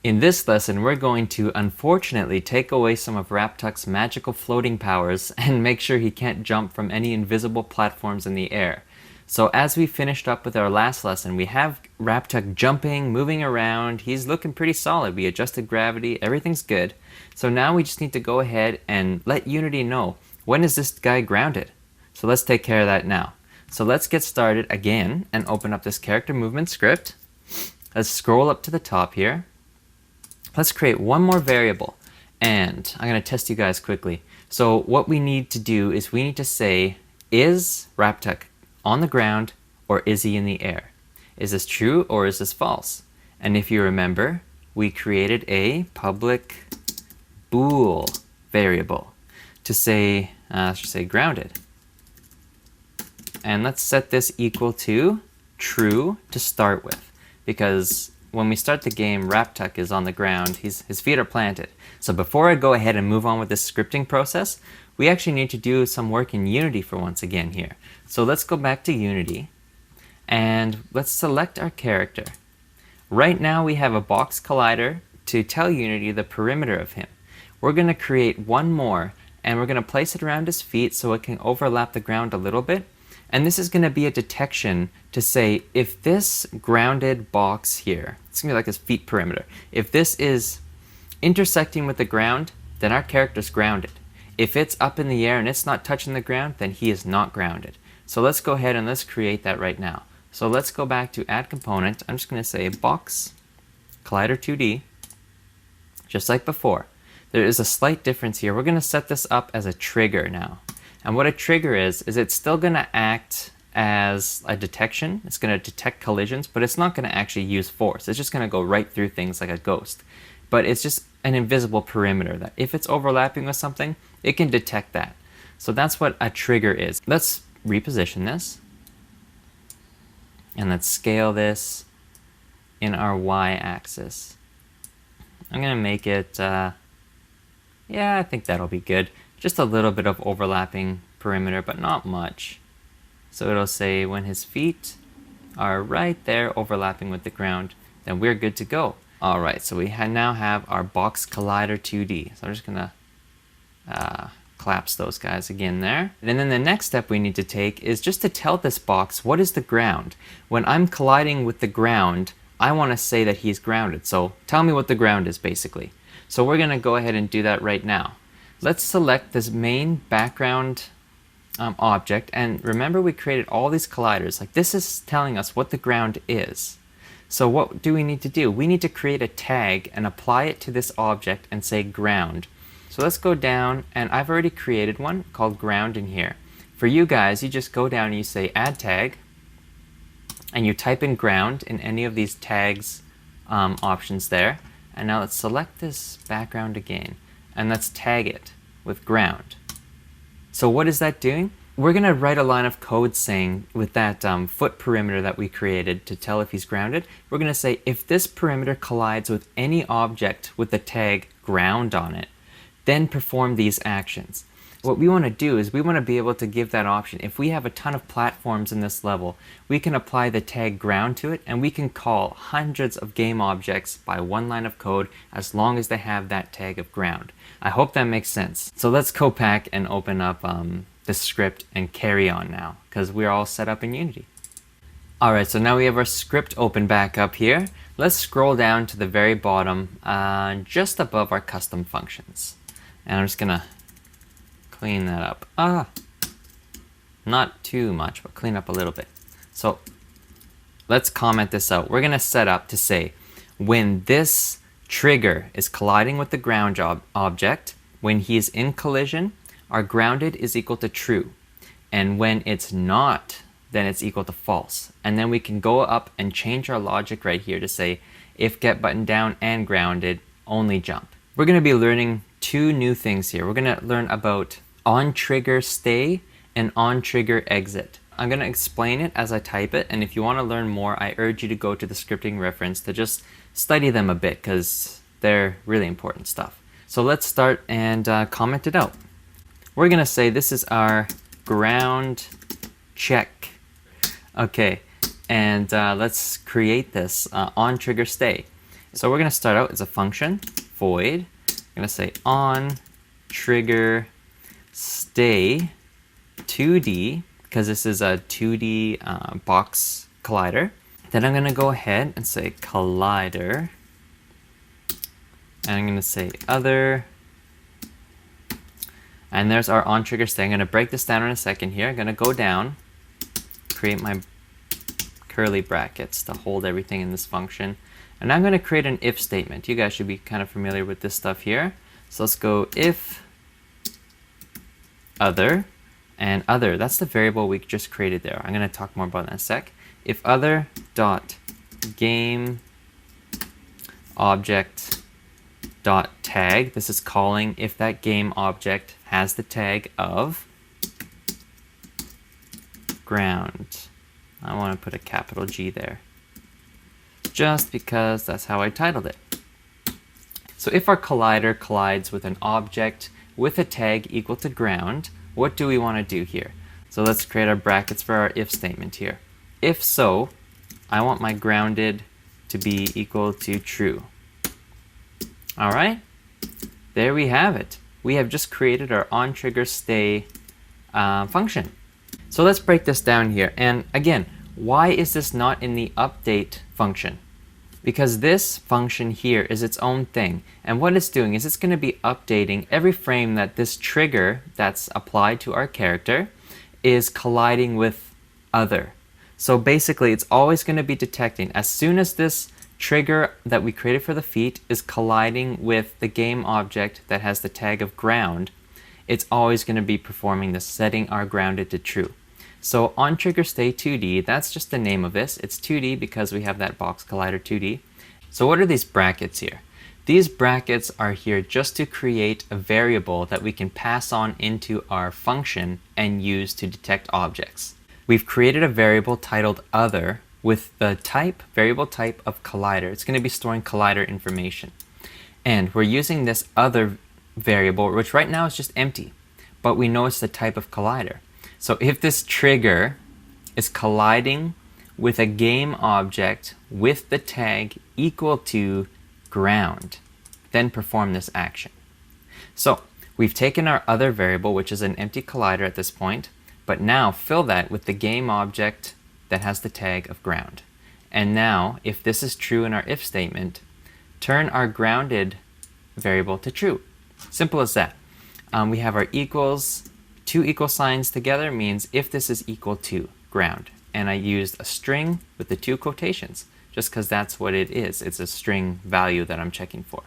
In this lesson, we're going to unfortunately take away some of WrapTucks' magical floating powers and make sure he can't jump from any invisible platforms in the air. So as we finished up with our last lesson, we have WrapTuck jumping, moving around. He's looking pretty solid. We adjusted gravity, everything's good. So now we just need to go ahead and let Unity know, when is this guy grounded? So let's take care of that now. So let's get started again and open up this character movement script. Let's scroll up to the top here. Let's create one more variable, and I'm going to test you guys quickly. So what we need to do is we need to say, is WrapTuck on the ground or is he in the air? Is this true or is this false? And if you remember, we created a public bool variable to say, let's just say grounded. And let's set this equal to true to start with, because when we start the game, WrapTuck is on the ground. His feet are planted. So before I go ahead and move on with this scripting process, we actually need to do some work in Unity for once again here. So let's go back to Unity and let's select our character. Right now we have a box collider to tell Unity the perimeter of him. We're going to create one more and we're going to place it around his feet so it can overlap the ground a little bit. And this is going to be a detection to say, if this grounded box here, it's going to be like this feet perimeter, if this is intersecting with the ground, then our character's grounded. If it's up in the air and it's not touching the ground, then he is not grounded. So let's go ahead and let's create that right now. So let's go back to add component. I'm just going to say box collider 2D, just like before. There is a slight difference here. We're going to set this up as a trigger now. And what a trigger is it's still going to act as a detection. It's going to detect collisions, but it's not going to actually use force. It's just going to go right through things like a ghost. But it's just an invisible perimeter that if it's overlapping with something, it can detect that. So that's what a trigger is. Let's reposition this. And let's scale this in our y-axis. I'm going to make it, yeah, I think that'll be good. Just a little bit of overlapping perimeter, but not much. So it'll say when his feet are right there overlapping with the ground, then we're good to go. All right, so we now have our box collider 2D. So I'm just gonna collapse those guys again there. And then the next step we need to take is just to tell this box, what is the ground? When I'm colliding with the ground, I wanna say that he's grounded. So tell me what the ground is basically. So we're gonna go ahead and do that right now. Let's select this main background object, and remember we created all these colliders. Like this is telling us what the ground is. So what do we need to do? We need to create a tag and apply it to this object and say ground. So let's go down, and I've already created one called ground in here. For you guys, you just go down and you say add tag, and you type in ground in any of these tags options there. And now let's select this background again. And let's tag it with ground. So what is that doing? We're going to write a line of code saying with that foot perimeter that we created to tell if he's grounded, we're going to say if this perimeter collides with any object with the tag ground on it, then perform these actions. What we want to do is we want to be able to give that option. If we have a ton of platforms in this level, we can apply the tag ground to it and we can call hundreds of game objects by one line of code as long as they have that tag of ground. I hope that makes sense. So let's go back and open up the script and carry on now because we're all set up in Unity. Alright, so now we have our script open back up here. Let's scroll down to the very bottom just above our custom functions. And I'm just going to clean that up. Not too much, but clean up a little bit. So let's comment this out. We're going to set up to say when this trigger is colliding with the ground object, when he is in collision, our grounded is equal to true. And when it's not, then it's equal to false. And then we can go up and change our logic right here to say if get button down and grounded, only jump. We're going to be learning two new things here. We're going to learn about on trigger stay and on trigger exit. I'm going to explain it as I type it, and if you want to learn more, I urge you to go to the scripting reference to just study them a bit because they're really important stuff. So let's start and comment it out. We're going to say this is our ground check. Okay, and let's create this on trigger stay. So we're going to start out as a function, void. I'm going to say on trigger stay 2D, because this is a 2D box collider. Then I'm going to go ahead and say collider. And I'm going to say other. And there's our on trigger stay. I'm going to break this down in a second here. I'm going to go down, create my curly brackets to hold everything in this function. And I'm going to create an if statement. You guys should be kind of familiar with this stuff here. So let's go if other, and other, that's the variable we just created there. I'm going to talk more about that in a sec. If other dot game object dot tag, this is calling if that game object has the tag of ground. I want to put a capital G there, just because that's how I titled it. So if our collider collides with an object with a tag equal to ground, what do we want to do here? So let's create our brackets for our if statement here. If so, I want my grounded to be equal to true. All right, there we have it. We have just created our on trigger stay function. So let's break this down here. And again, why is this not in the update function? Because this function here is its own thing. And what it's doing is it's going to be updating every frame that this trigger that's applied to our character is colliding with other. So basically, it's always going to be detecting as soon as this trigger that we created for the feet is colliding with the game object that has the tag of ground, it's always going to be performing this, setting our grounded to true. So on trigger stay 2D, that's just the name of this. It's 2D because we have that box collider 2D. So what are these brackets here? These brackets are here just to create a variable that we can pass on into our function and use to detect objects. We've created a variable titled other with the type, variable type of collider. It's going to be storing collider information. And we're using this other variable, which right now is just empty, but we know it's the type of collider. So if this trigger is colliding with a game object with the tag equal to ground, then perform this action. So we've taken our other variable, which is an empty collider at this point, but now fill that with the game object that has the tag of ground. And now, if this is true in our if statement, turn our grounded variable to true. Simple as that. We have our equals. Two equal signs together means if this is equal to ground. And I used a string with the two quotations, just because that's what it is. It's a string value that I'm checking for.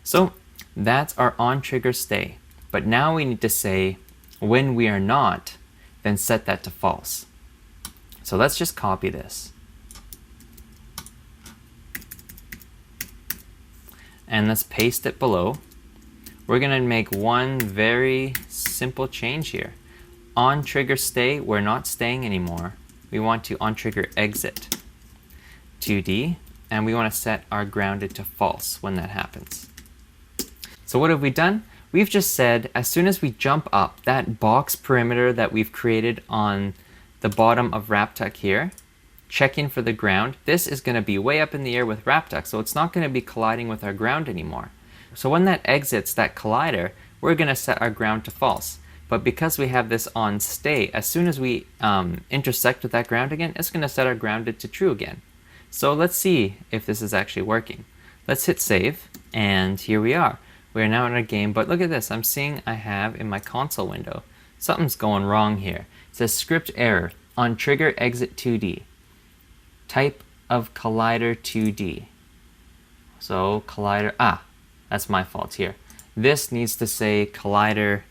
So that's our on trigger stay. But now we need to say when we are not, then set that to false. So let's just copy this. And let's paste it below. We're going to make one very simple change here. On trigger stay, we're not staying anymore. We want to on trigger exit 2D, and we want to set our grounded to false when that happens. So what have we done? We've just said as soon as we jump up, that box perimeter that we've created on the bottom of WrapTuck here, checking for the ground, this is going to be way up in the air with WrapTuck, so it's not going to be colliding with our ground anymore. So when that exits that collider, we're going to set our ground to false. But because we have this on stay, as soon as we intersect with that ground again, it's going to set our grounded to true again. So let's see if this is actually working. Let's hit save, and here we are. We are now in our game, but look at this. I'm seeing I have in my console window, something's going wrong here. It says script error on trigger exit 2D. Type of collider 2D. So collider, that's my fault here. This needs to say collider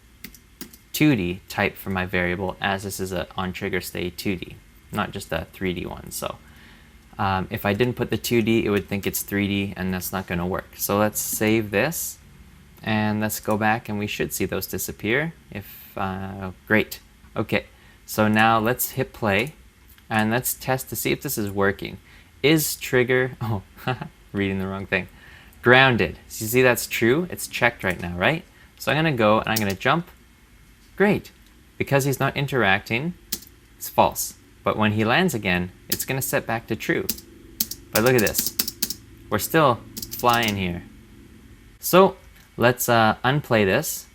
2D type for my variable, as this is a on trigger stay 2D, not just a 3D one. So if I didn't put the 2D, it would think it's 3D, and that's not going to work. So let's save this, and let's go back, and we should see those disappear. Great. Okay, so now let's hit play, and let's test to see if this is working. Is trigger, reading the wrong thing. Grounded. So you see that's true? It's checked right now, right? So I'm going to go and I'm going to jump. Great. Because he's not interacting, it's false. But when he lands again, it's going to set back to true. But look at this. We're still fly in here. So let's unplay this,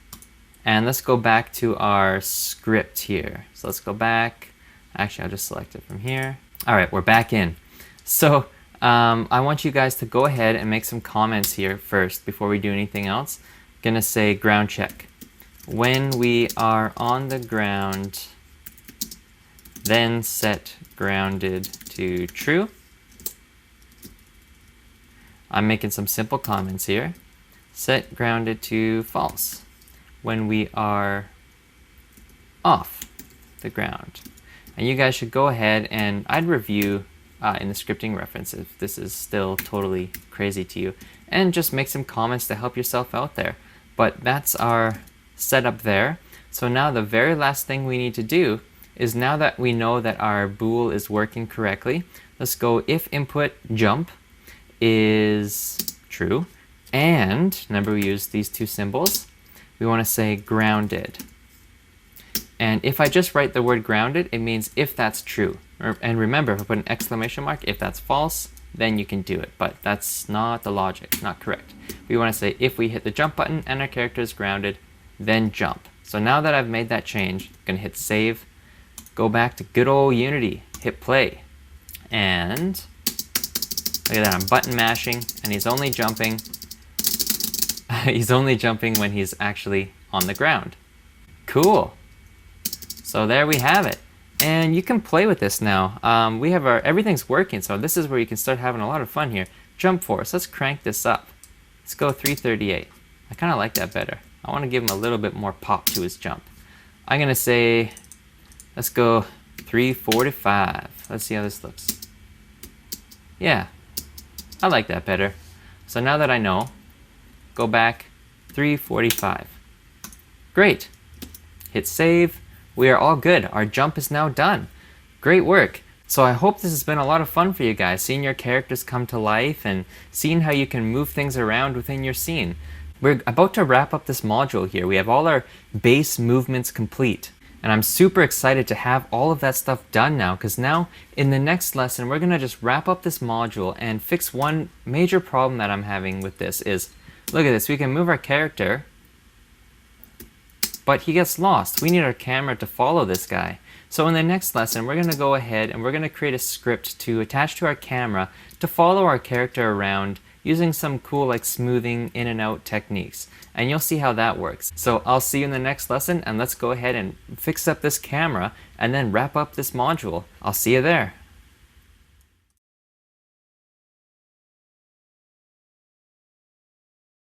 and let's go back to our script here. So let's go back. Actually, I'll just select it from here. All right, we're back in. So I want you guys to go ahead and make some comments here first before we do anything else. I'm gonna say ground check. When we are on the ground, then set grounded to true. I'm making some simple comments here. Set grounded to false when we are off the ground. And you guys should go ahead and I'd review in the scripting reference if this is still totally crazy to you, and just make some comments to help yourself out there. But that's our setup there. So now the very last thing we need to do is, now that we know that our bool is working correctly, let's go if input jump is true, and remember we use these two symbols, we want to say grounded. And if I just write the word grounded, it means if that's true. And remember, if I put an exclamation mark, if that's false, then you can do it. But that's not the logic, not correct. We want to say if we hit the jump button and our character is grounded, then jump. So now that I've made that change, I'm going to hit save, go back to good old Unity, hit play. And look at that, I'm button mashing, and he's only jumping. He's only jumping when he's actually on the ground. Cool. So there we have it. And you can play with this now. We have everything's working, so this is where you can start having a lot of fun here. Jump force, let's crank this up. Let's go 338. I kind of like that better. I want to give him a little bit more pop to his jump. I'm going to say, let's go 345. Let's see how this looks. Yeah, I like that better. So now that I know, go back 345. Great. Hit save. We are all good. Our jump is now done. Great work. So I hope this has been a lot of fun for you guys, seeing your characters come to life and seeing how you can move things around within your scene. We're about to wrap up this module here. We have all our base movements complete. And I'm super excited to have all of that stuff done now, because now in the next lesson, we're gonna just wrap up this module and fix one major problem that I'm having with this is, look at this, we can move our character, but he gets lost. We need our camera to follow this guy. So in the next lesson, we're gonna go ahead and we're gonna create a script to attach to our camera to follow our character around using some cool like smoothing in and out techniques. And you'll see how that works. So I'll see you in the next lesson, and let's go ahead and fix up this camera and then wrap up this module. I'll see you there.